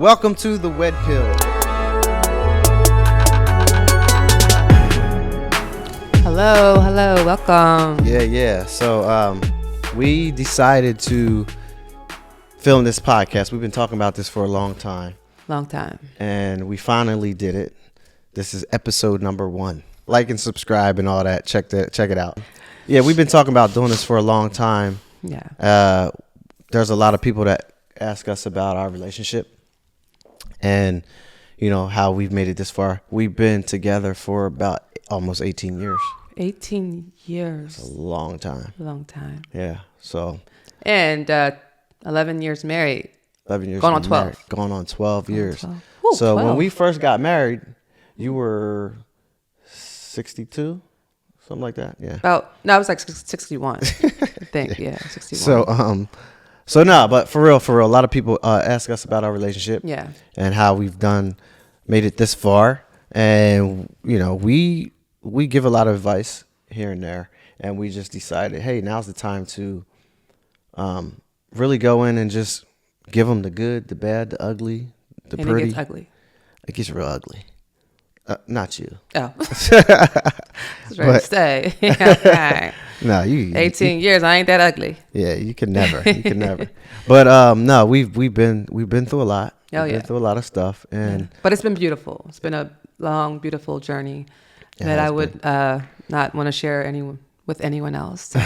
Welcome to the Wed Pill. Hello, welcome. Yeah. So we decided to film this podcast. We've been talking about this for a long time. And we finally did it. This is episode number 1. Like and subscribe and all that. Check it out. Yeah, we've been talking about doing this for a long time. Yeah. There's a lot of people that ask us about our relationship and, you know, how we've made it this far. We've been together for about almost 18 years. 18 years. It's a long time. Yeah. So. And 11 years married. 11 years. Going on 12. Married, going on 12 years. 12. Ooh, so 12. when we first got married, you were 62, something like that. Yeah. I was like 61. I think. Yeah, 61. But for real, a lot of people ask us about our relationship. Yeah. And how we've made it this far. And, you know, we give a lot of advice here and there. And we just decided, hey, now's the time to really go in and just give them the good, the bad, the ugly, the and pretty. It gets ugly. It gets real ugly. Not you. Oh. That's right. Stay. Okay. No, you. 18 years. I ain't that ugly. Yeah, you can never. But no, we've been through a lot. Oh, We've been through a lot of stuff, and but it's been beautiful. It's been a long, beautiful journey that I would not want to share with anyone else. So.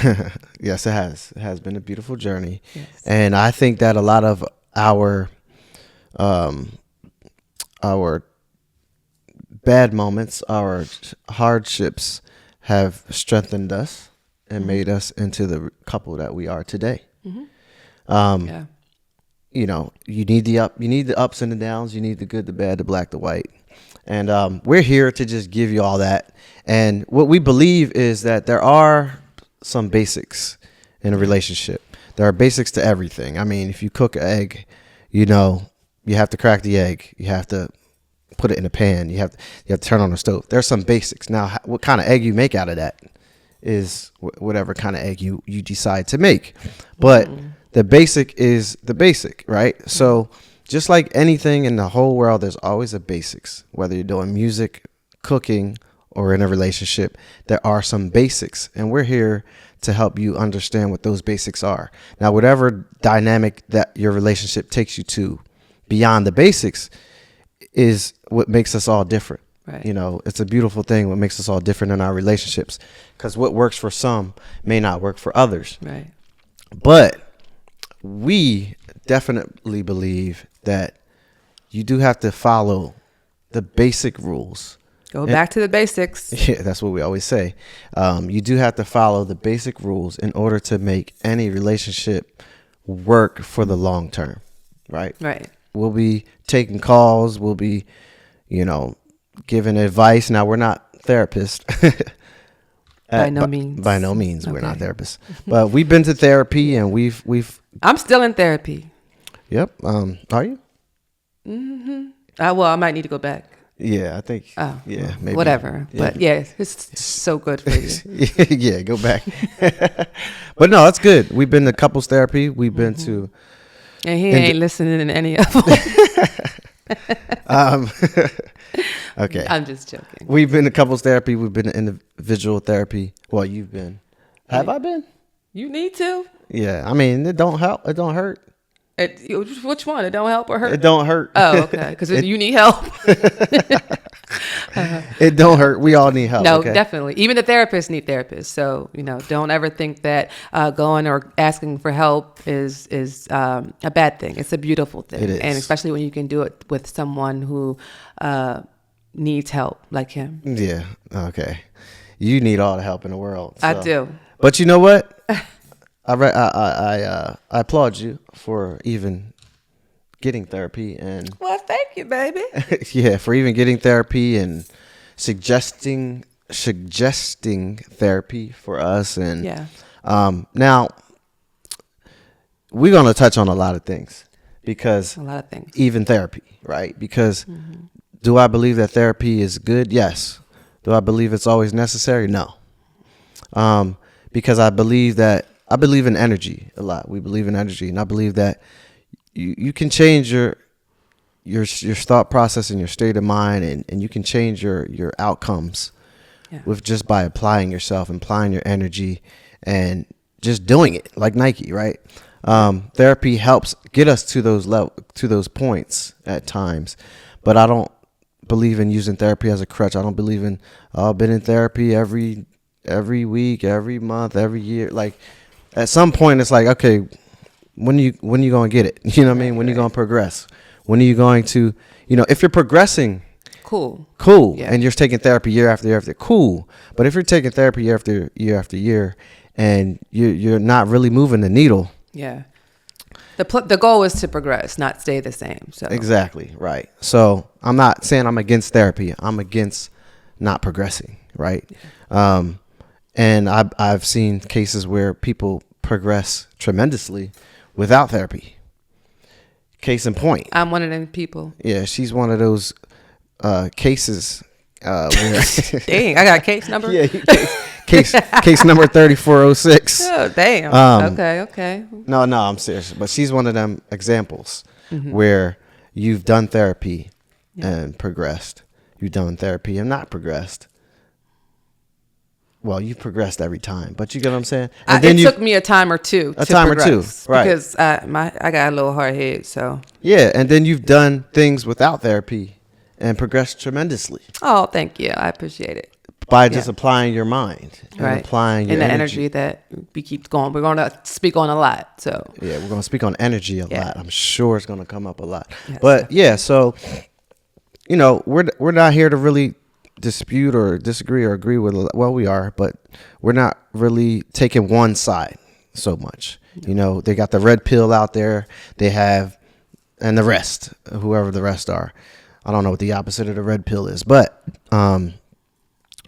Yes, it has. It has been a beautiful journey, yes. And I think that a lot of our bad moments, our hardships, have strengthened us and made us into the couple that we are today. Mm-hmm. You know, you need the ups and the downs, you need the good, the bad, the black, the white. And we're here to just give you all that. And what we believe is that there are some basics in a relationship. There are basics to everything. I mean, if you cook an egg, you know, you have to crack the egg. You have to put it in a pan. You have to turn on the stove. There's some basics. Now, what kind of egg you make out of that is whatever kind of egg you decide to make. But the basic is the basic, right? So just like anything in the whole world, there's always a basics. Whether you're doing music, cooking, or in a relationship, there are some basics. And we're here to help you understand what those basics are. Now, whatever dynamic that your relationship takes you to beyond the basics is what makes us all different. Right. You know, it's a beautiful thing what makes us all different in our relationships, because what works for some may not work for others. Right. But we definitely believe that you do have to follow the basic rules. Go back to the basics. Yeah, that's what we always say. You do have to follow the basic rules in order to make any relationship work for the long term. Right. Right. We'll be taking calls. We'll be, you know, giving advice. Now, we're not therapists. By no means. By no means. Okay. We're not therapists. But we've been to therapy and we've. I'm still in therapy. Yep. Are you? Mm-hmm. Well, I might need to go back. Yeah, I think. Oh, yeah, maybe. Whatever. Yeah. But yeah, it's so good for you. Yeah, go back. But no, it's good. We've been to couples therapy. We've been to. And he ain't listening in any of them. Okay. I'm just joking. We've been to couples therapy. We've been to individual therapy. Well, you've been. Have I been? You need to. Yeah. I mean, it don't help. It don't hurt. Which one? It don't help or hurt? It don't hurt. Oh, okay. Because you need help. It don't hurt. We all need help. No, okay? Definitely. Even the therapists need therapists. So, you know, don't ever think that going or asking for help is a bad thing. It's a beautiful thing. It is. And especially when you can do it with someone who needs help like him. Yeah. Okay. You need all the help in the world. So. I do. But you know what? I applaud you for even getting therapy and. Well, thank you, baby. Yeah, for even getting therapy and suggesting therapy for us. And yeah. Now we're gonna touch on a lot of things because even therapy, right? Because do I believe that therapy is good? Yes. Do I believe it's always necessary? No. Because I believe in energy a lot. We believe in energy, and I believe that you can change your your thought process and your state of mind, and you can change your outcomes with just by applying yourself, applying your energy, and just doing it like Nike, right? Therapy helps get us to those points at times, but I don't believe in using therapy as a crutch. I don't believe in I've been in therapy every week, every month, every year. Like at some point, it's like, okay, when you gonna get it? You know what I mean? When you gonna progress? When are you going to, if you're progressing, cool, and you're taking therapy year after year after, cool. But if you're taking therapy year after year after year, and you're not really moving the needle, the goal is to progress, not stay the same. So exactly right. So I'm not saying I'm against therapy. I'm against not progressing, right? And I've seen cases where people progress tremendously without therapy. Case in point, I'm one of them people. Yeah, she's one of those cases. Where Dang, I got a case number. Yeah, case number 3406. Oh, damn. Okay. No, I'm serious. But she's one of them examples where you've done therapy and progressed. You've done therapy and not progressed. Well, you've progressed every time, but you get what I'm saying? And then it took me a time or two to progress, right? Because I got a little hard head, so. Yeah, and then you've done things without therapy and progressed tremendously. Oh, thank you. I appreciate it. By just applying your mind and applying your energy that we keep going. We're going to speak on a lot, so. Yeah, we're going to speak on energy a lot. I'm sure it's going to come up a lot. Yes, but so, we're not here to really dispute or disagree or agree with. Well, we are, but we're not really taking one side so much. They got the red pill out there. They have, and the rest, whoever the rest are. I don't know what the opposite of the red pill is, but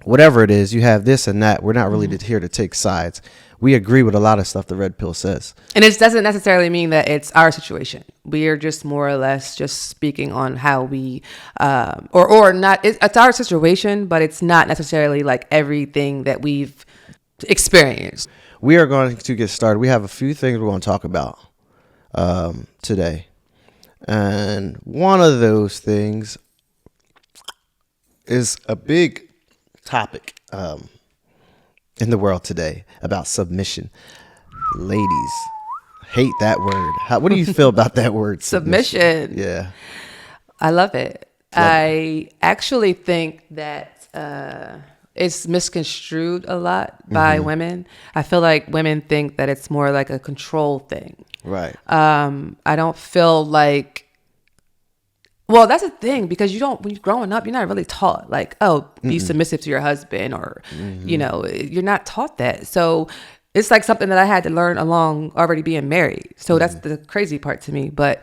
whatever it is, you have this and that. We're not really here to take sides. We agree with a lot of stuff the red pill says. And it doesn't necessarily mean that it's our situation. We are just more or less just speaking on how we, or not, it's our situation, but it's not necessarily like everything that we've experienced. We are going to get started. We have a few things we're going to talk about today. And one of those things is a big topic in the world today about submission. Ladies hate that word. What do you feel about that word? Submission. Yeah. I love it. I actually think that it's misconstrued a lot by women. I feel like women think that it's more like a control thing. Right. I don't feel like, well, that's the thing, because when you're growing up, you're not really taught like, oh, be submissive to your husband, or, you're not taught that. So it's like something that I had to learn along already being married. So that's the crazy part to me. But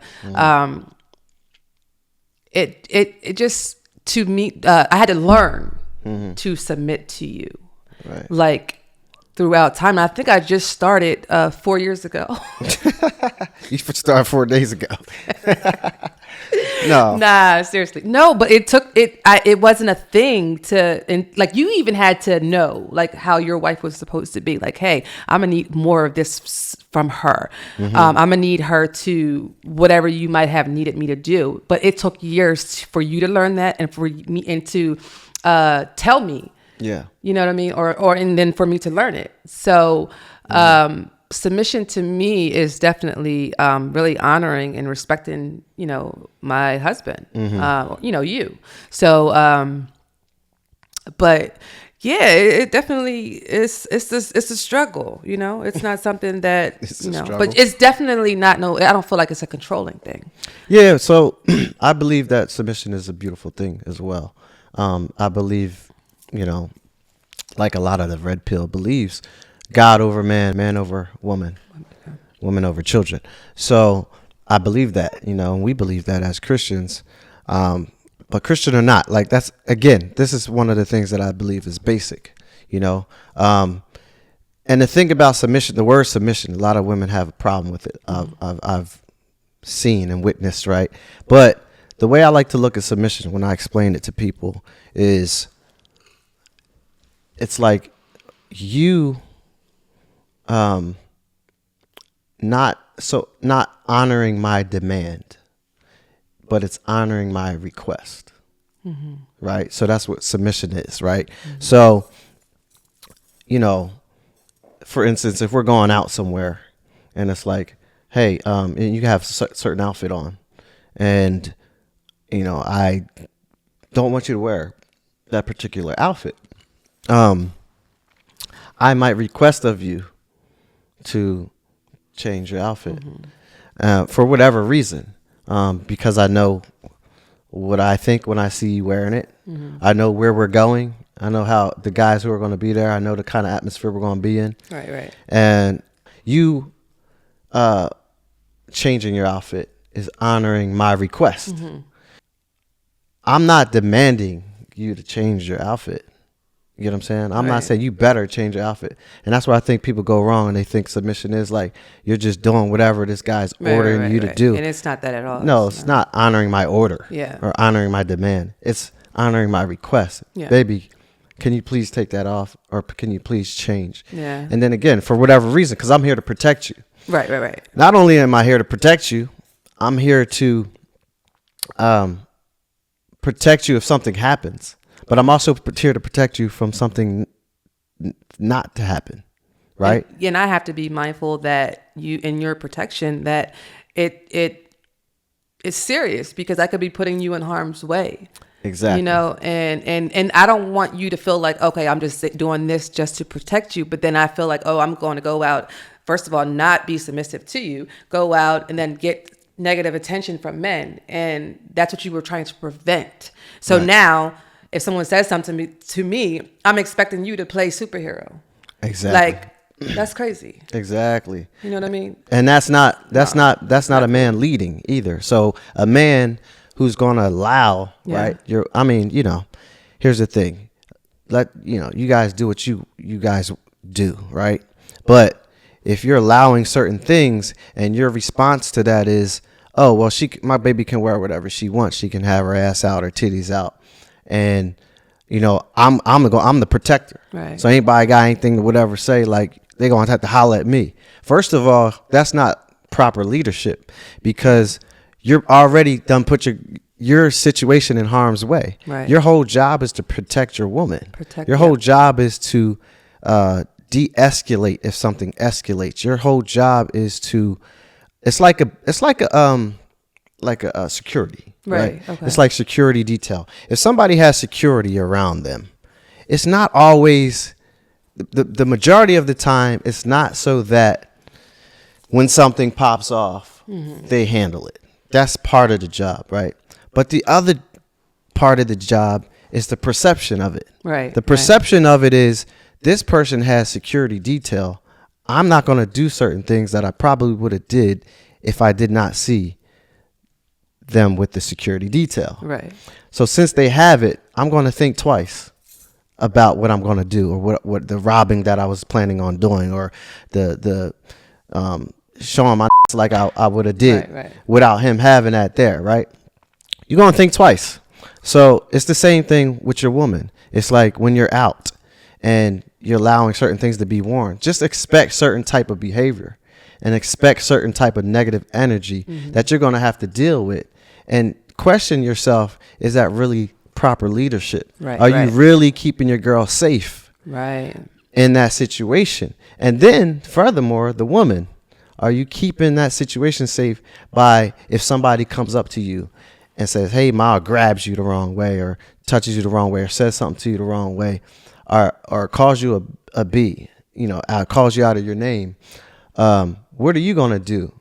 it just, to me, I had to learn to submit to you. Right. Like, throughout time. I think I just started 4 years ago. You started 4 days ago. No. Nah, seriously. No, but it wasn't a thing like, you even had to know like how your wife was supposed to be. Like, hey, I'm gonna need more of this from her. I'm gonna need her to whatever you might have needed me to do. But it took years for you to learn that, and for me and to tell me. Yeah. You know what I mean? And then for me to learn it. So submission to me is definitely really honoring and respecting, my husband, you. So, but yeah, it definitely is. It's a struggle, it's not something that, but it's definitely not, I don't feel like it's a controlling thing. Yeah. So I believe that submission is a beautiful thing as well. I believe, like a lot of the red pill believes, God over man, man over woman, woman over children. So I believe that, and we believe that as Christians, but Christian or not, like this is one of the things that I believe is basic, and the thing about submission, the word submission, a lot of women have a problem with it. I've seen and witnessed, right? But the way I like to look at submission when I explain it to people is, it's like you not honoring my demand, but it's honoring my request. Right? So that's what submission is, right? So, you know, for instance, if we're going out somewhere and it's like, hey, and you have a certain outfit on, and, you know, I don't want you to wear that particular outfit. I might request of you to change your outfit for whatever reason, because I know what I think when I see you wearing it. I know where we're going. I know how the guys who are going to be there. I know the kind of atmosphere we're going to be in. Right. And you changing your outfit is honoring my request. I'm not demanding you to change your outfit. You get what I'm saying? I'm not saying you better change your outfit. And that's where I think people go wrong, and they think submission is like you're just doing whatever this guy's ordering you to do. And it's not that at all. No, it's not honoring my order or honoring my demand. It's honoring my request. Baby, can you please take that off, or can you please change? And then again, for whatever reason, because I'm here to protect you. Right. Not only am I here to protect you, I'm here to protect you if something happens. But I'm also here to protect you from something not to happen, right? And I have to be mindful that you, in your protection, that it's serious, because I could be putting you in harm's way. Exactly. You know, and I don't want you to feel like, okay, I'm just doing this just to protect you. But then I feel like, oh, I'm going to go out, first of all, not be submissive to you, go out and then get negative attention from men. And that's what you were trying to prevent. So now, if someone says something to me, I'm expecting you to play superhero. Exactly. Like, that's crazy. Exactly. You know what I mean? And that's not a man leading either. So a man who's going to allow, right? Here's the thing. You guys do what you guys do, right? But if you're allowing certain things and your response to that is, oh, well, my baby can wear whatever she wants. She can have her ass out, her titties out. And, I'm the protector. Right. So anybody got anything to whatever say, like, they're going to have to holler at me. First of all, that's not proper leadership, because you're already done put your situation in harm's way. Right. Your whole job is to protect your woman. Your whole job is to de-escalate if something escalates. Your whole job is to, it's like a security, right? Okay. It's like security detail. If somebody has security around them, it's not always, the majority of the time, it's not so that when something pops off, they handle it. That's part of the job, right? But the other part of the job is the perception of it. Right. The perception of it is, this person has security detail. I'm not going to do certain things that I probably would have did if I did not see them with the security detail. Right. So since they have it, I'm going to think twice about what I'm going to do, or what the robbing that I was planning on doing, or the showing my like I would have did without him having that there, right? You're going to think twice. So it's the same thing with your woman. It's like when you're out and you're allowing certain things to be worn, just expect certain type of behavior and expect certain type of negative energy that you're going to have to deal with, and question yourself, is that really proper leadership? Right. Are you really keeping your girl safe in that situation? And then furthermore, the woman, are you keeping that situation safe by, if somebody comes up to you and says, hey, Ma, grabs you the wrong way, or touches you the wrong way, or says something to you the wrong way, or calls you a B, calls you out of your name, what are you going to do?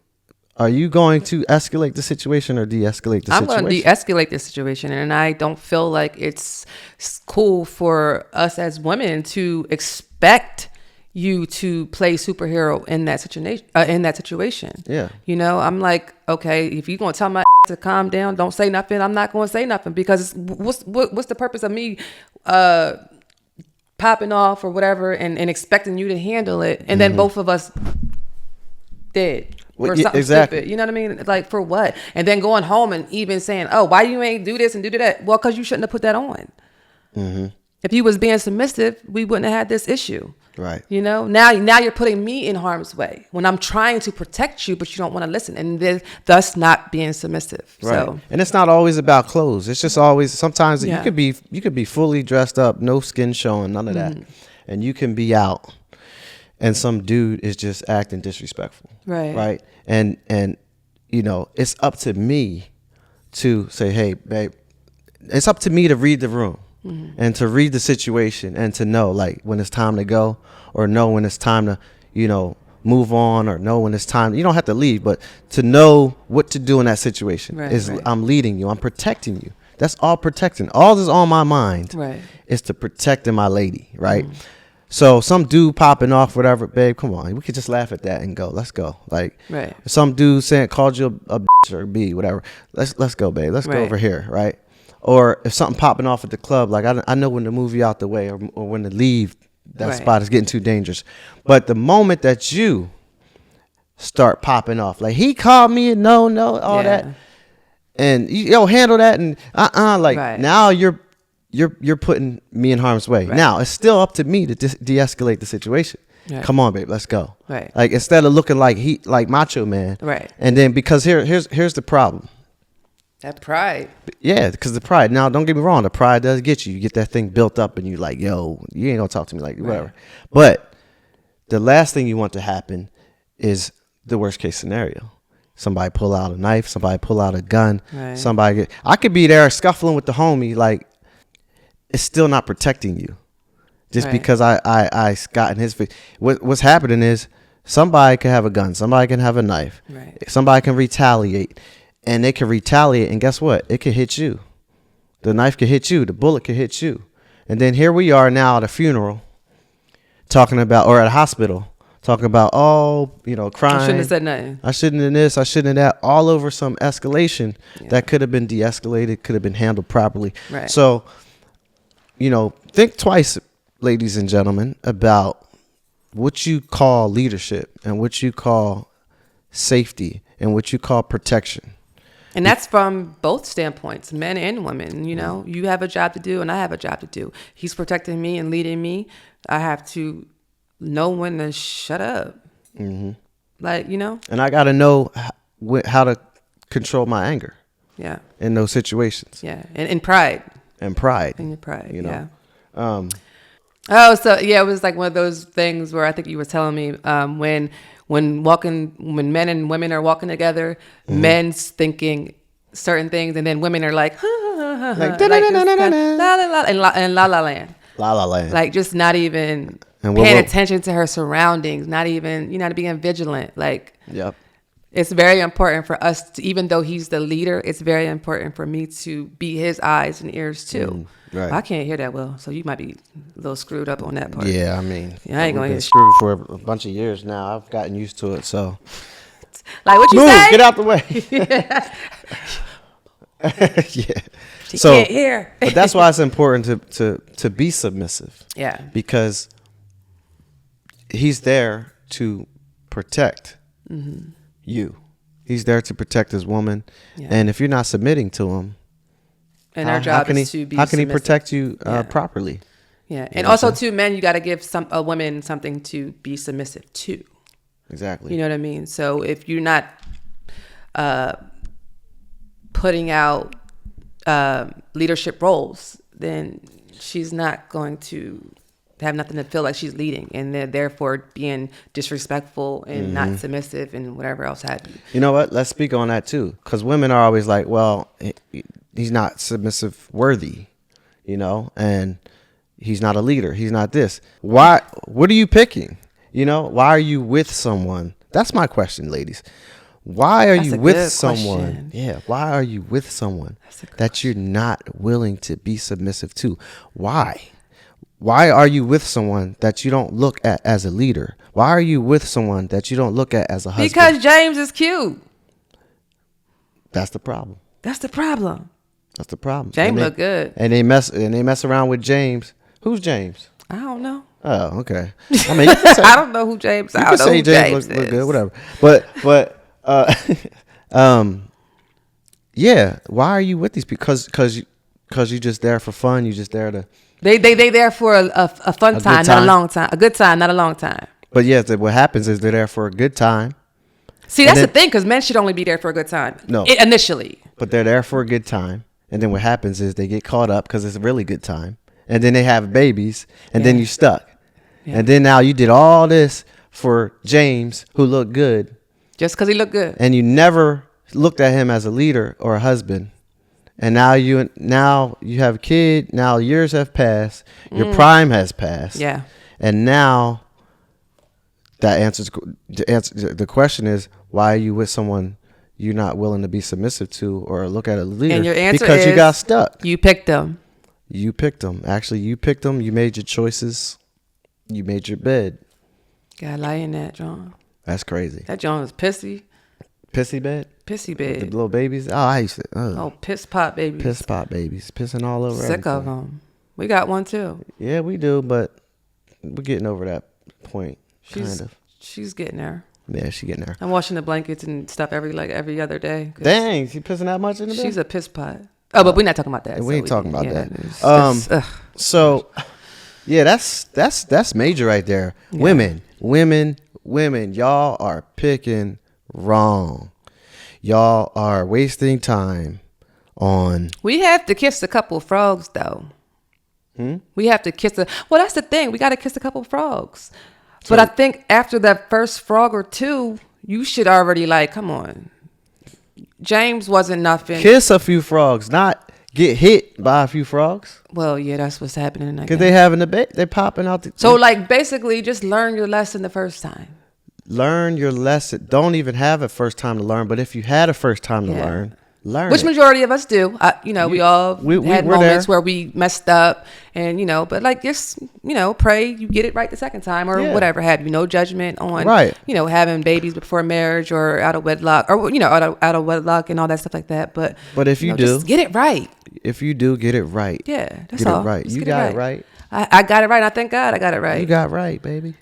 Are you going to escalate the situation or de-escalate the situation? I'm going to de-escalate the situation, and I don't feel like it's cool for us as women to expect you to play superhero in that situation. Yeah. I'm like, okay, if you're going to tell my to calm down, don't say nothing, I'm not going to say nothing, because what's the purpose of me popping off or whatever and expecting you to handle it, and then both of us dead or something stupid, you know what I mean? Like, for what? And then going home and even saying, oh, why you ain't do this and do that? Well, because you shouldn't have put that on. If you was being submissive, we wouldn't have had this issue. Right. You know, now you're putting me in harm's way when I'm trying to protect you, but you don't want to listen, and thus not being submissive. Right. So, And it's not always about clothes. It's just always sometimes Yeah. you could be fully dressed up, no skin showing, none of that, and you can be out, and some dude is just acting disrespectful. Right. Right. And you know, it's up to me to say, hey, babe, it's up to me to read the room. And to read the situation and to know like when it's time to go or know when it's time to, you know, move on or know when it's time. You don't have to leave, but to know what to do in that situation is I'm leading you. I'm protecting you. That's all protecting. All that's on my mind is to protecting my lady. Right. So some dude popping off, whatever, babe, come on. We could just laugh at that and go, let's go. Like some dude saying, called you a bitch or a B, whatever. Let's go, babe. Let's go over here. Right. Or if something popping off at the club, like I know when to move you out the way or when to leave, that spot is getting too dangerous. But the moment that you start popping off, like he called me, no, all that, and handle that, and like now you're putting me in harm's way. Now it's still up to me to de-escalate the situation. Come on, babe, let's go. Like instead of looking like Macho Man. And then because here's the problem. That pride. Yeah, because the pride. Now, don't get me wrong. The pride does get you. You get that thing built up and you like, yo, you ain't going to talk to me like whatever. But the last thing you want to happen is the worst case scenario. Somebody pull out a knife. Somebody pull out a gun. I could be there scuffling with the homie. Like, it's still not protecting you. Just because I got in his face. What's happening is somebody can have a gun. Somebody can have a knife. Somebody can retaliate. And they can retaliate, and guess what? It could hit you. The knife could hit you. The bullet could hit you. And then here we are now at a funeral, talking about, or at a hospital, talking about, crime. I shouldn't have said nothing. I shouldn't have this. I shouldn't have that. All over some escalation that could have been de-escalated, could have been handled properly. So, think twice, ladies and gentlemen, about what you call leadership and what you call safety and what you call protection. And that's from both standpoints, men and women. You have a job to do and I have a job to do. He's protecting me and leading me. I have to know when to shut up. Like, And I got to know how to control my anger. In those situations. And pride. And pride. And your pride, So it was like one of those things where I think you were telling me when men and women are walking together, men's thinking certain things, and then women are like, like la la land, like just not even paying attention to her surroundings, not even being vigilant. Like, it's very important for us to, even though he's the leader, it's very important for me to be his eyes and ears too. I can't hear that well, so you might be a little screwed up on that part. Yeah, I mean, I ain't gonna been screwed for a bunch of years now. I've gotten used to it, so like what you move, say? get out the way. She can't hear. But that's why it's important to be submissive. Because he's there to protect you. He's there to protect his woman, and if you're not submitting to him. And our job is to be. How can he protect you properly? And also too, men, you got to give a woman something to be submissive to. Exactly. You know what I mean? So if you're not putting out leadership roles, then she's not going to have nothing to feel like she's leading, and they're therefore being disrespectful and not submissive and whatever else have you. You know what? Let's speak on that too, because women are always like, well, he's not submissive worthy, and he's not a leader. He's not this. Why? What are you picking? Why are you with someone? That's my question, ladies. Why are you with someone? Yeah. Why are you with someone that you're not willing to be submissive to? Why? Why are you with someone that you don't look at as a leader? Why are you with someone that you don't look at as a husband? Because James is cute. That's the problem. That's the problem. James look good. And they mess around with James. Who's James? I don't know. Oh, okay. I mean, you can say, I don't know who James is. I don't know who James look good, whatever. But yeah, why are you with these people? Because because you just there for fun. You just there to. They there for a fun time, not a long time. A good time, not a long time. But yes, what happens is they're there for a good time. See, that's the thing, because men should only be there for a good time. No, initially. But they're there for a good time, and then what happens is they get caught up because it's a really good time, and then they have babies, and then you stuck, and then now you did all this for James, who looked good, just because he looked good, and you never looked at him as a leader or a husband. And now you have a kid. Now years have passed. Your prime has passed. Yeah. And now that answers the question is, why are you with someone you're not willing to be submissive to or look at a leader? And your answer because is you got stuck. You picked them. You picked them. Actually, you picked them. You made your choices. You made your bed. Gotta lie in that, John. That's crazy. That John was pissy. Pissy bed? Pissy bed. The little babies? Oh, I used to. Oh, piss pot babies. Piss pot babies. Pissing all over Sick everything. of them. We got one too. Yeah, we do, but we're getting over that point. She's getting there. Yeah, she's getting there. I'm washing the blankets and stuff every other day. Dang, she pissing that much in the bed? She's a piss pot. Oh, but we're not talking about that. We ain't talking about that. It's so, yeah, that's major right there. Yeah. Women, y'all are picking wrong. Y'all are wasting time on. We have to kiss a couple of frogs, though. We have to kiss well, that's the thing. We got to kiss a couple of frogs. But I think after that first frog or two, you should already come on. James wasn't nothing. Kiss a few frogs, not get hit by a few frogs. Well, yeah, that's what's happening. Because they having they popping out. So basically just learn your lesson the first time. Learn your lesson. Don't even have a first time to learn. But if you had a first time to learn. Which majority of us do. We all had moments where we messed up and, but just, pray you get it right the second time or whatever have you. No judgment on, having babies before marriage or out of wedlock or, out of wedlock and all that stuff like that. But if you do, just get it right. If you do, get it right. Yeah, that's get all. It right. Just you got it right. I got it right. I thank God I got it right. You got right, baby.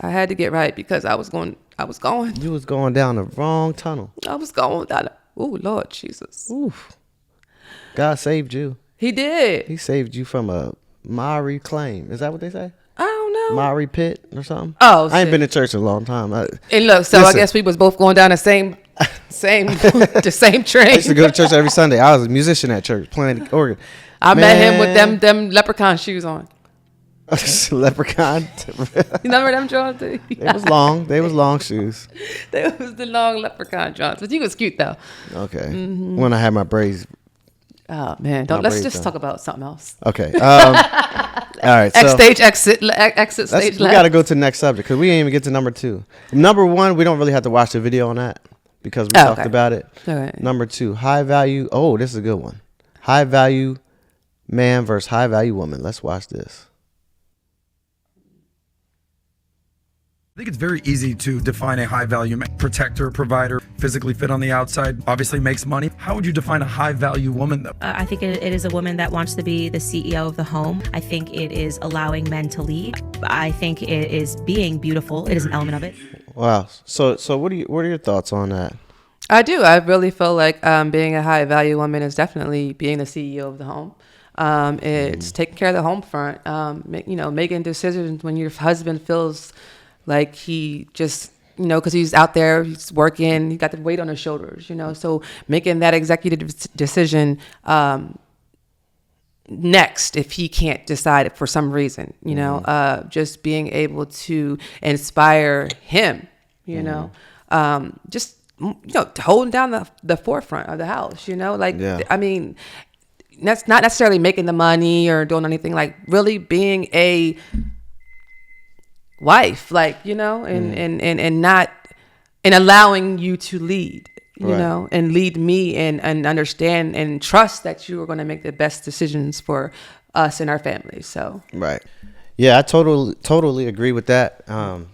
I had to get right because I was going. You was going down the wrong tunnel. I was going down. Oh, Lord Jesus. Oof. God saved you. He did. He saved you from a miry claim. Is that what they say? I don't know. Miry pit or something? Oh, I ain't been to church in a long time. And look, so listen, I guess we was both going down the same the same train. I used to go to church every Sunday. I was a musician at church playing the organ. I met him with them leprechaun shoes on. Leprechaun. You remember them, John? They was long. They was long shoes. They was the long leprechaun Johns. But you was cute though. Okay. When I had my braids. Oh man, let's just talk about something else. Okay. All right. Exit stage. We got to go to the next subject because we didn't even get to number 2. Number 1, we don't really have to watch the video on that because we talked about it. Okay. Number 2, high value. Oh, this is a good one. High value man versus high value woman. Let's watch this. I think it's very easy to define a high-value protector, provider, physically fit on the outside, obviously makes money. How would you define a high-value woman, though? I think it is a woman that wants to be the CEO of the home. I think it is allowing men to lead. I think it is being beautiful. It is an element of it. Wow. So what are your thoughts on that? I do. I really feel like being a high-value woman is definitely being the CEO of the home. It's taking care of the home front. Making decisions when your husband feels like he just, because he's out there, he's working, he got the weight on his shoulders, So making that executive decision next if he can't decide it for some reason, just being able to inspire him, just, holding down the forefront of the house, I mean, that's not necessarily making the money or doing anything, like really being a wife, and not, and allowing you to lead, and lead me and understand and trust that you are going to make the best decisions for us and our family. So right. Yeah, I totally agree with that.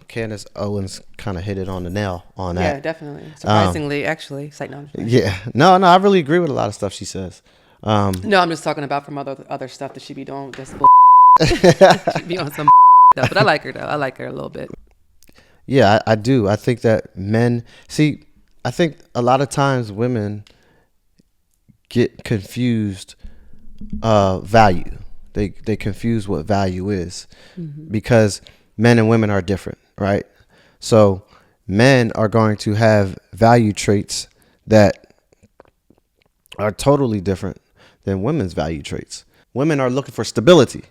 Candace Owens kind of hit it on the nail on that. Yeah, definitely. Surprisingly, actually. Yeah. No, I really agree with a lot of stuff she says. No, I'm just talking about from other stuff that she be doing. Just she be on some stuff. But I like her, though. I like her a little bit. Yeah, I do. I think that men... See, I think a lot of times women get confused value. They confuse what value is, because men and women are different, right? So men are going to have value traits that are totally different than women's value traits. Women are looking for stability,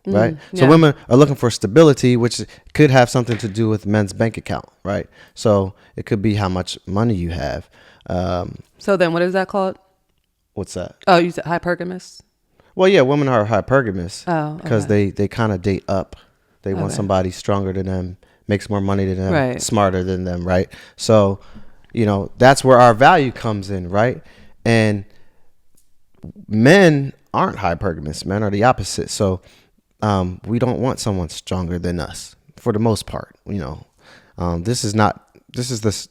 right? So yeah. women are looking for stability, which could have something to do with men's bank account, right? So it could be how much money you have. So then what is that called? What's that? Oh, you said hypergamous? Well, yeah, women are hypergamous Oh, because okay. they kind of date up. They want Okay. somebody stronger than them, makes more money than them, Right. smarter than them, right? So, that's where our value comes in, right? And men aren't hypergamous. Men are the opposite. So, we don't want someone stronger than us for the most part. This is this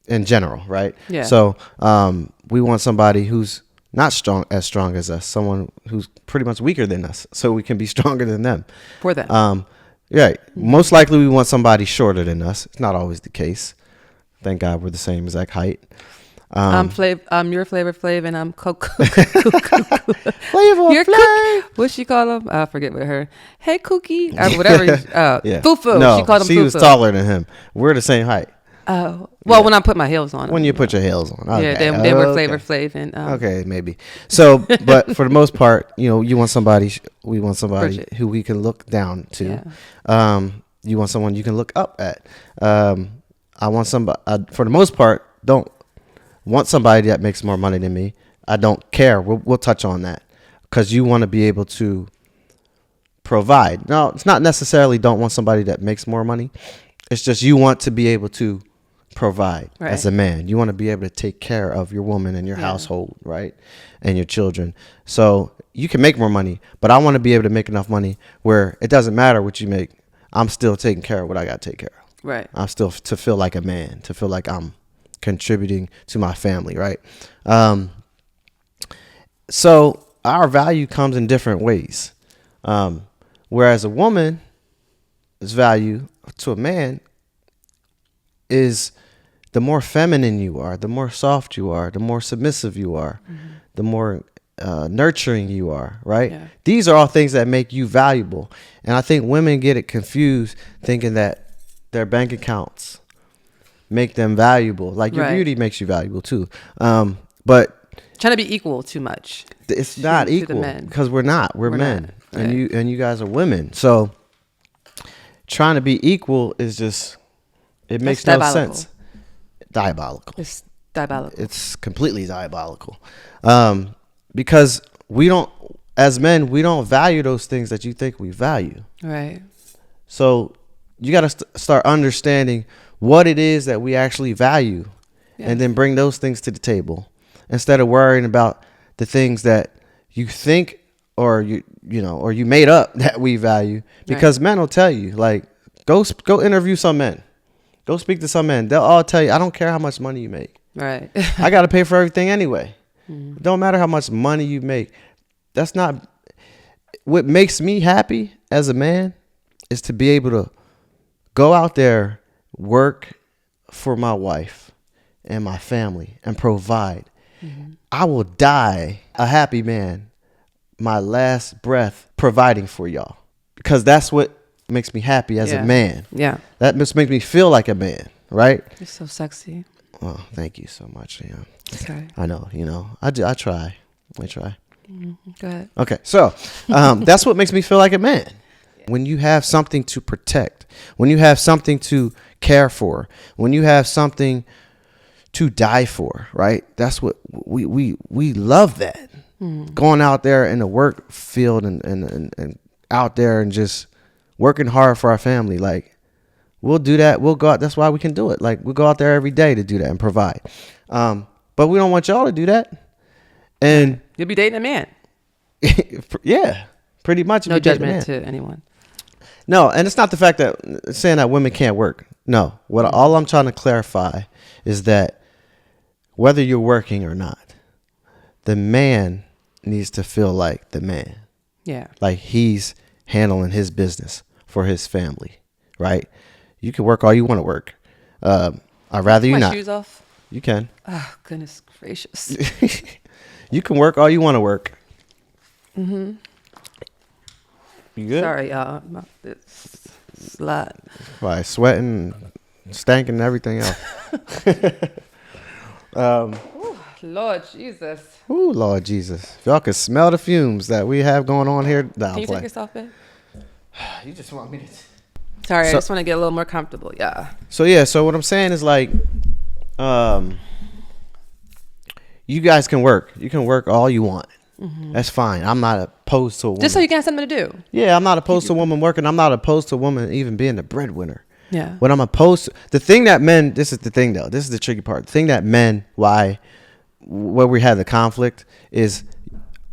in general, right? Yeah. So, we want somebody who's not as strong as us, someone who's pretty much weaker than us, so we can be stronger than them. For them. Right. Most likely we want somebody shorter than us. It's not always the case. Thank God we're the same exact height. I'm your Flavor Flav, and I'm Coco. Flavor You're Flav. What she call him? I forget what her. Hey, Cookie, or whatever. Yeah. Fufu. No, She called him she Fufu. was taller than him. We're the same height. Oh, well, when I put my heels on. When you put your heels on. Okay. Yeah, they were Okay. Flavor Flav, and Okay, maybe. So, but for the most part, you want somebody. We want somebody Bridget. who we can look down to. Yeah. You want someone you can look up at. I want somebody. For the most part, don't want somebody that makes more money than me. I don't care. We'll touch on that, because you want to be able to provide. No, it's not necessarily don't want somebody that makes more money. It's just you want to be able to provide as a man. You want to be able to take care of your woman and your household, right? And your children. So you can make more money, but I want to be able to make enough money where it doesn't matter what you make. I'm still taking care of what I got to take care of. Right. I'm still to feel like a man, to feel like I'm contributing to my family, right? So our value comes in different ways. Whereas a woman's value to a man is the more feminine you are, the more soft you are, the more submissive you are, the more nurturing you are, right? Yeah. These are all things that make you valuable. And I think women get it confused thinking that their bank accounts make them valuable. Like your beauty makes you valuable too. But trying to be equal too much. it's not to the equal, men. because we're not. We're men. not, And you guys are women. So trying to be equal is just, it makes no diabolical. sense. Diabolical. It's diabolical. It's completely diabolical. Because as men, we don't value those things that you think we value. Right. So you got to start understanding what it is that we actually value, and then bring those things to the table instead of worrying about the things that you think or you made up that we value. Because men will tell you, like, go interview some men. Go speak to some men. They'll all tell you, I don't care how much money you make. Right. I got to pay for everything anyway. It don't matter how much money you make. That's not what makes me happy as a man, is to be able to go out there, work for my wife and my family, and provide. I will die a happy man, my last breath, providing for y'all, because that's what makes me happy as a man. Yeah. That just makes me feel like a man, right? You're so sexy. Oh, thank you so much. Yeah. Okay. I know, I try. Go ahead. Okay, so that's what makes me feel like a man. When you have something to protect, when you have something to care for, when you have something to die for, right? That's what we love that. Going out there in the work field and out there and just working hard for our family. Like, we'll do that. We'll go out. That's why we can do it. Like, we'll go out there every day to do that and provide. But we don't want y'all to do that. And You'll be dating a man. yeah, pretty much. No judgment to anyone. No, and it's not the fact that saying that women can't work. No, all I'm trying to clarify is that whether you're working or not, the man needs to feel like the man. Yeah. Like he's handling his business for his family, right? You can work all you want to work. I'd rather you My not. shoes off. You can. Oh, goodness gracious. You can work all you want to work. You good? Sorry, y'all. It's a lot. Right, sweating, stanking, and everything else. Lord Jesus. Ooh, Lord Jesus. If y'all can smell the fumes that we have going on here. Can you take this off, babe? You just want me to... Sorry, I So- just want to get a little more comfortable. Yeah. So what I'm saying is like, you guys can work. You can work all you want. That's fine. I'm not opposed to a woman. Just so you can have something to do. Yeah, I'm not opposed to a woman working. I'm not opposed to a woman even being the breadwinner. Yeah. What I'm opposed to, the thing that men, this is the thing though, this is the tricky part. The thing that men, where we have the conflict is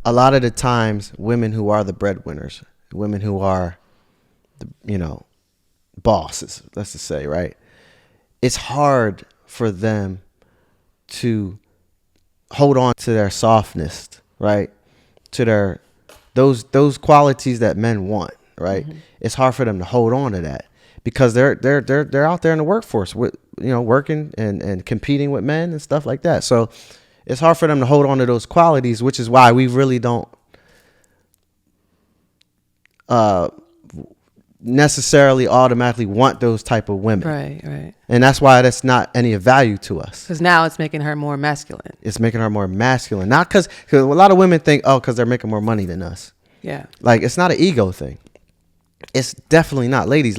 a lot of the times women who are the breadwinners, women who are, bosses, let's just say, right? It's hard for them to hold on to their softness, right? To their those qualities that men want, right? It's hard for them to hold on to that because they're out there in the workforce with working and competing with men and stuff like that. So it's hard for them to hold on to those qualities, which is why we really don't necessarily automatically want those type of women. Right. And that's why that's not any of value to us. Because now it's making her more masculine. It's making her more masculine. Not because a lot of women think, because they're making more money than us. Yeah. Like, it's not an ego thing. It's definitely not. Ladies,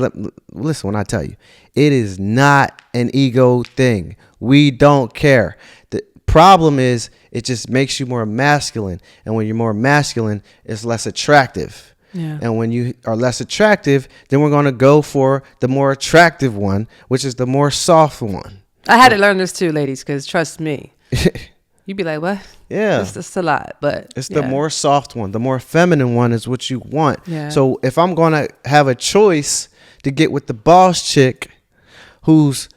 listen when I tell you. It is not an ego thing. We don't care. The problem is it just makes you more masculine. And when you're more masculine, it's less attractive. Yeah. And when you are less attractive, then we're going to go for the more attractive one, which is the more soft one. I had to learn this too, ladies, because trust me, you'd be like, what? Yeah. It's a lot, but it's the more soft one. The more feminine one is what you want. Yeah. So if I'm going to have a choice to get with the boss chick who's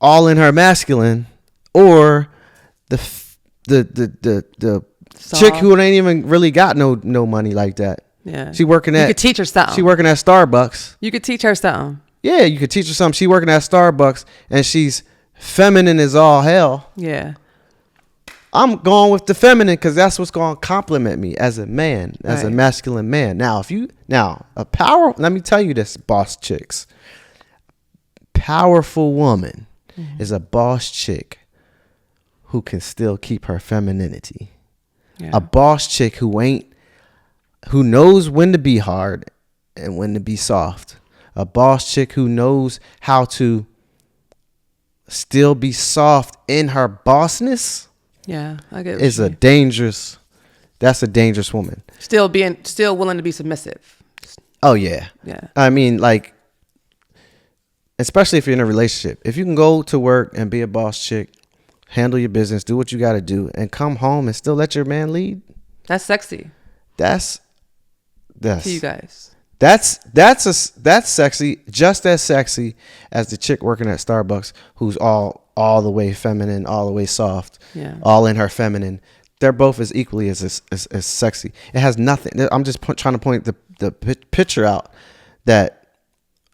all in her masculine, or the chick who ain't even really got no money like that. Yeah. She working at. You could teach her something. She working at Starbucks. You could teach her something. Yeah, you could teach her something. She working at Starbucks and she's feminine as all hell. Yeah. I'm going with the feminine because that's what's going to compliment me as a man, as a masculine man. Now, let me tell you this, boss chicks. Powerful woman is a boss chick who can still keep her femininity. Yeah. A boss chick who knows when to be hard and when to be soft. A boss chick who knows how to still be soft in her bossness. Yeah, I get Is a dangerous. That's a dangerous woman. Still willing to be submissive. Oh yeah. Yeah. I mean, like, especially if you're in a relationship, if you can go to work and be a boss chick, handle your business, do what you got to do, and come home and still let your man lead. That's sexy. That's to you guys. That's sexy, just as sexy as the chick working at Starbucks who's all the way feminine, all the way soft, all in her feminine. They're both as equally as sexy. It has nothing. I'm just trying to point the picture out that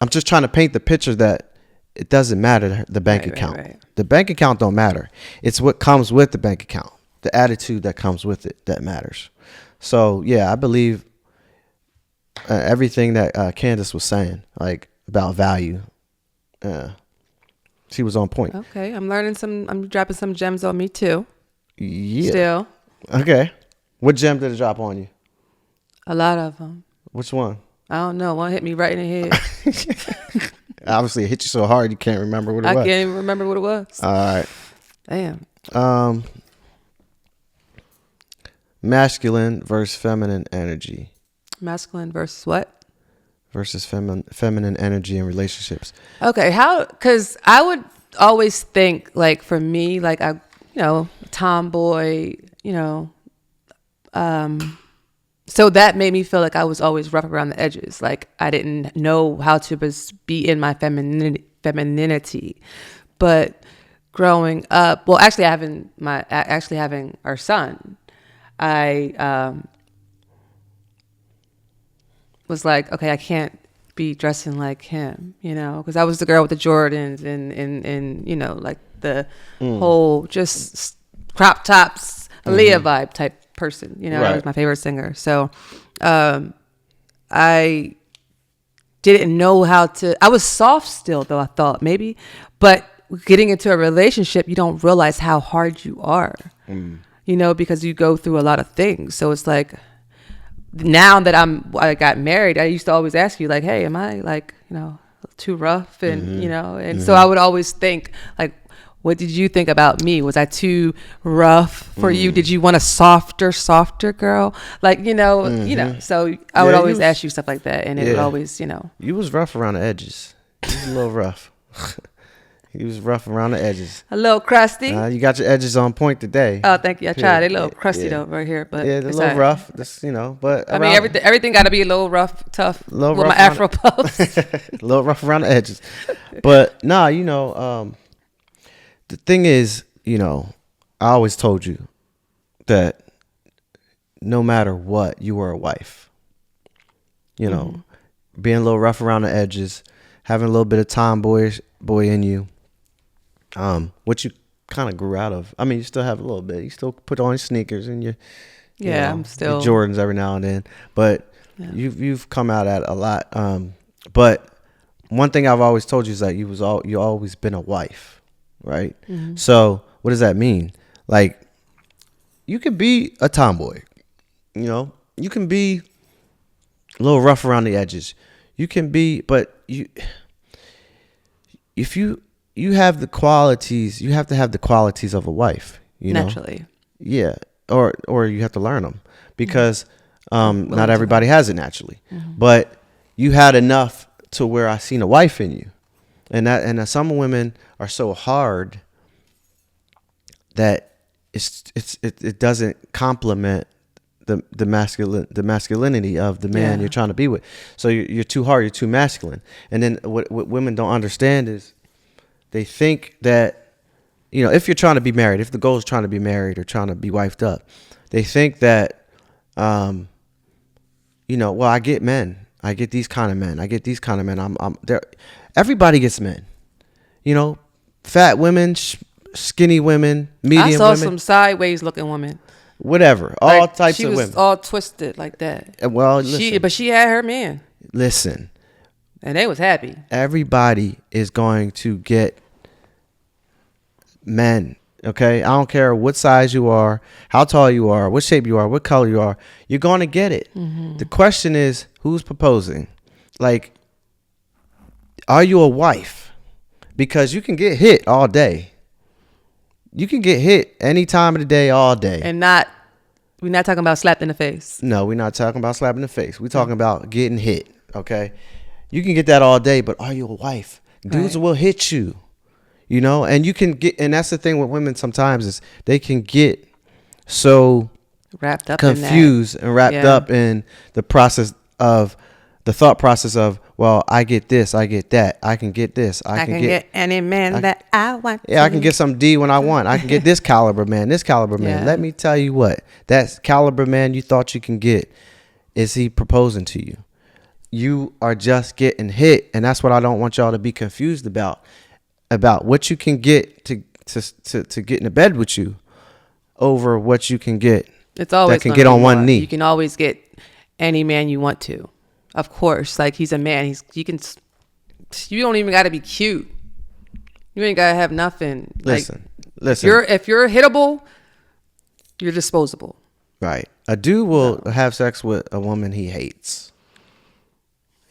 I'm just trying to paint the picture that it doesn't matter the bank account. Right. The bank account don't matter. It's what comes with the bank account, the attitude that comes with it that matters. So yeah, I believe everything that Candace was saying, like about value. She was on point. Okay, I'm dropping some gems on me too. Yeah. Still. Okay. What gem did it drop on you? A lot of them. Which one? I don't know. One hit me right in the head. Obviously, it hit you so hard you can't remember what it was. I can't even remember what it was. All right. Damn. Masculine versus feminine energy. Masculine versus what? Versus feminine energy in relationships. Okay, because I would always think, like, for me, like, tomboy, so that made me feel like I was always rough around the edges. Like, I didn't know how to be in my femininity. But growing up, well, actually having our son, I was like, okay, I can't be dressing like him, because I was the girl with the Jordans and like the whole just crop tops, Aaliyah vibe type person. You know, Right. that was my favorite singer. So I didn't know how to. I was soft still, though, I thought maybe, but getting into a relationship, you don't realize how hard you are. You know, because you go through a lot of things. So it's like, now that I got married, I used to always ask you, like, hey, am I, like, you know, too rough? And, you know, and so I would always think, like, what did you think about me? Was I too rough for you? Did you want a softer girl? Like, you know, so I would always ask you stuff like that. And it would always, you know. You was rough around the edges. You was a little rough. You was rough around the edges. A little crusty. You got your edges on point today. Oh, thank you. I tried. They a little crusty though, right here, but yeah, they're a little rough. That's, you know, but I mean, everything got to be a little rough, tough. Little with rough my Afro puffs. a little rough around the edges. But nah, you know, the thing is, you know, I always told you that no matter what, you were a wife. You know, being a little rough around the edges, having a little bit of tomboy in you. What you kind of grew out of. I mean, you still have a little bit. You still put on your sneakers and your, I'm still your Jordans every now and then. But you've come out at a lot. But one thing I've always told you is that you always been a wife, right? So what does that mean? Like, you could be a tomboy, you know. You can be a little rough around the edges. You can be, but if you have the qualities, you have to have the qualities of a wife, you know? Naturally. Yeah. Or you have to learn them because not everybody has it naturally. But you had enough to where I seen a wife in you. And some women are so hard that it doesn't complement the masculinity of the man you're trying to be with. So you're too hard, you're too masculine. And then what women don't understand is they think that, you know, if you're trying to be married, if the goal is trying to be married or trying to be wifed up, they think that, you know, well, I get men. I get these kind of men. I get these kind of men. I'm there. Everybody gets men, you know, fat women, skinny women, medium women. I saw some sideways looking women. Whatever. All like, types she of was women. all twisted like that. Well, listen. But she had her man. Listen. And they was happy. Everybody is going to get men, okay? I don't care what size you are, how tall you are, what shape you are, what color you are. You're going to get it. The question is, who's proposing? Like, are you a wife? Because you can get hit all day. You can get hit any time of the day, all day. And we're not talking about slapped in the face. No, we're not talking about slapping the face. We're talking about getting hit, okay? You can get that all day, but are you a wife? Dudes will hit you, you know? And you can get, and that's the thing with women sometimes is they can get so wrapped up confused and wrapped up in the process of the thought process of, well, I get this, I get that, I can get this, I can get any man that I want. Yeah, I can get some D when I want. I can get this caliber man, this caliber man. Yeah. Let me tell you what, that caliber man you thought you can get, is he proposing to you? You are just getting hit, and that's what I don't want y'all to be confused about what you can get to get into bed with you over what you can get. It's always that can get on one knee. You can always get any man you want to, of course. Like, he's a man. You don't even got to be cute. You ain't got to have nothing. Listen. If you're hittable, you're disposable. Right. A dude will have sex with a woman he hates.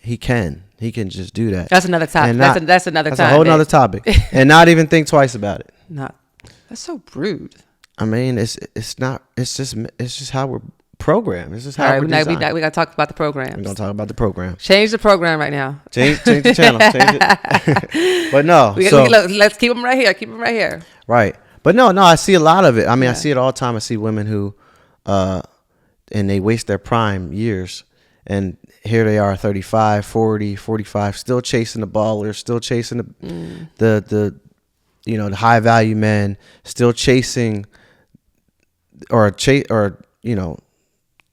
He can just do that. That's another topic. That's another time. That's a whole nother topic. And not even think twice about it. That's so rude. I mean, it's just how we're programmed. It's just how we're designed. designed. We got to talk about the programs. We're gonna talk about the program. Change the program right now. Change the channel. Change it. But no. Let's keep them right here. Keep them right here. Right. But no. I see a lot of it. I mean, I see it all the time. I see women who, and they waste their prime years. And here they are, 35, 40, 45, still chasing the ballers, still chasing the high value men, still chasing or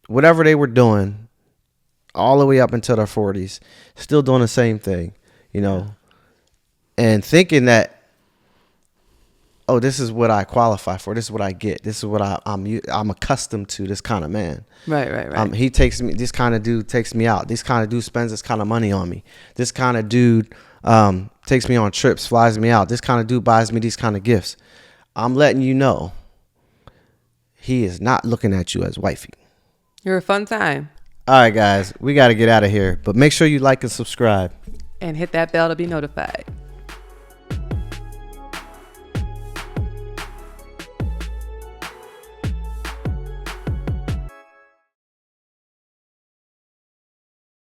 whatever they were doing all the way up until their 40s, still doing the same thing, and thinking that oh, this is what I qualify for. This is what I get. This is what I'm accustomed to. This kind of man. Right. He takes me. This kind of dude takes me out. This kind of dude spends this kind of money on me. This kind of dude takes me on trips, flies me out. This kind of dude buys me these kind of gifts. I'm letting you know, he is not looking at you as wifey. You're a fun time. All right, guys, we got to get out of here. But make sure you like and subscribe. And hit that bell to be notified.